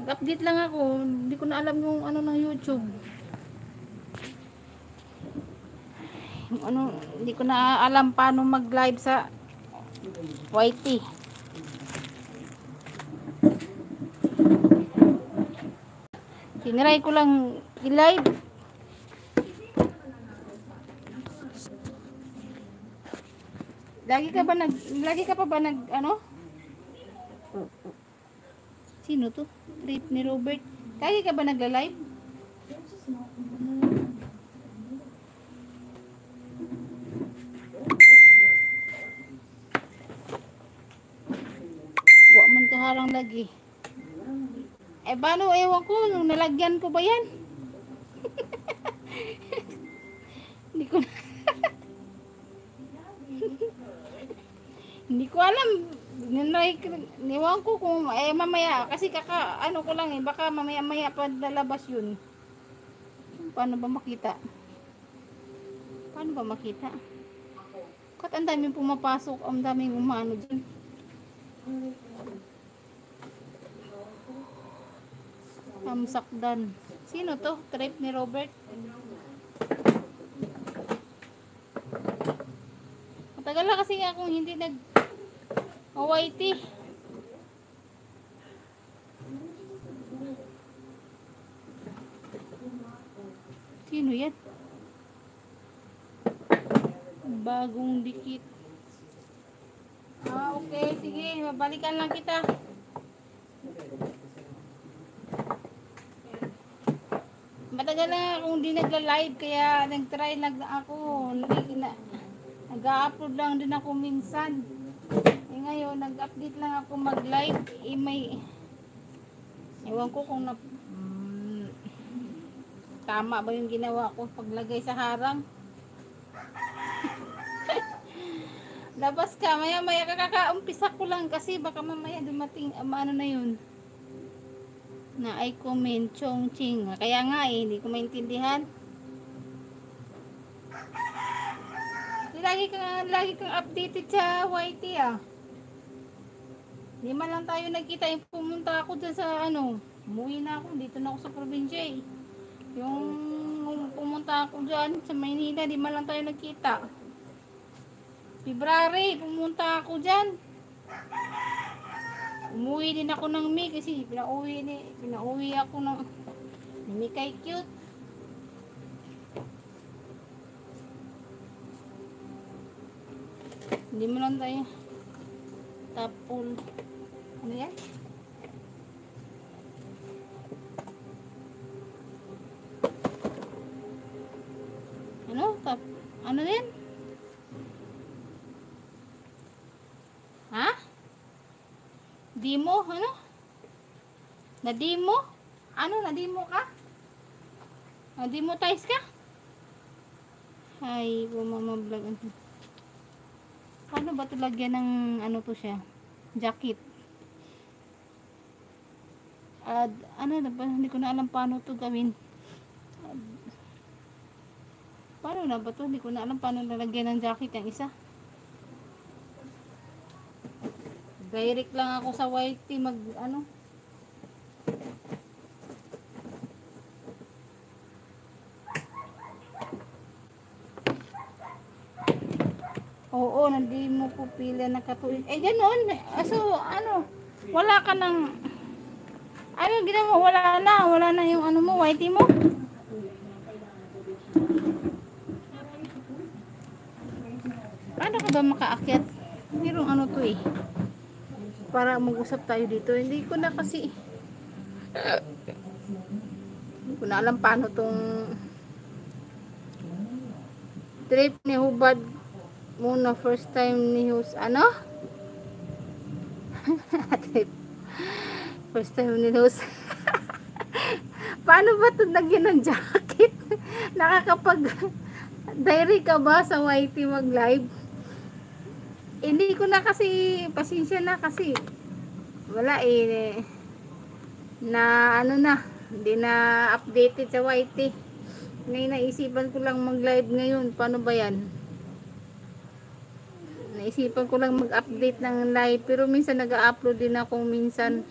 Nag-update lang ako. Hindi ko na alam yung ano ng YouTube. Yung ano, hindi ko na alam paano mag-live sa YT. Tiniray ko lang i-live. Lagi ka pa ba nag ano? Sino to? Trip ni Robert. Lagi ka ba nagla-live? Wa man kaharang lagi. Eh paano, ewan ko, nung nalagyan ko ba yan? Hindi ko hindi ko alam. Niwan ko kung mamaya kasi ano ko lang baka mamaya pa lalabas yun. Paano ba makita? Kat ang daming pumapasok, ang daming umano dyan. Sakdan. Sino to? Trip ni Robert. Matagal na kasi akong hindi YT. Sino yan? Bagong dikit. Okay. Sige. Babalikan lang kita. Matagal na akong hindi nagla-live. Kaya nag-try lang ako. Nag-upload lang din ako minsan. Ngayon, nag-update lang ako mag-live. Ewan ko kung tama ba yung ginawa ko paglagay sa harang. Labas ka, maya kakaumpisa ko lang kasi baka mamaya dumating ano na yun na I comment chong ching. Kaya nga hindi ko maintindihan. Lagi kang updated sa YT Hindi man lang tayo nagkita. Yung pumunta ako dyan sa umuwi na ako, dito na ako sa probinsya Yung pumunta ako dyan sa Maynila, di man lang tayo nagkita. February, pumunta ako dyan. Umuwi din ako ng May kasi pinauwi ako ng May kay cute. Hindi mo lang tayo tapon. Ano yan? Ano din? Ha? Demo? Ano? Na-demo? Ano? Na-demo ka? Na-demotize ka? Ay, bumamablog. Paano ba ito lagyan ng ano to siya? Jacket. Ano na ba? Hindi ko na alam paano to gawin. Paano na ba to? Hindi ko na alam paano lalagyan ng jacket yung isa. Direct lang ako sa YT Oo, hindi mo ko pila nakatuloy. Ganoon. So, wala ka ng ginawa mo? Wala na yung mo, YT mo? Paano ka ba makaakyat? Merong to para mag-usap tayo dito. Hindi ko na alam paano tong trip ni Hubad muna first time ni Hus trip first time ni Hus. Paano ba ito lagyan ng jacket? Nakakapag diary ka ba sa YT mag live? Hindi ko na kasi pasensya na kasi wala na hindi na updated sa YT. Ngayon naisipan ko lang mag live ngayon. Paano ba yan? Naisipan ko lang mag update ng live pero minsan nag-upload din ako minsan.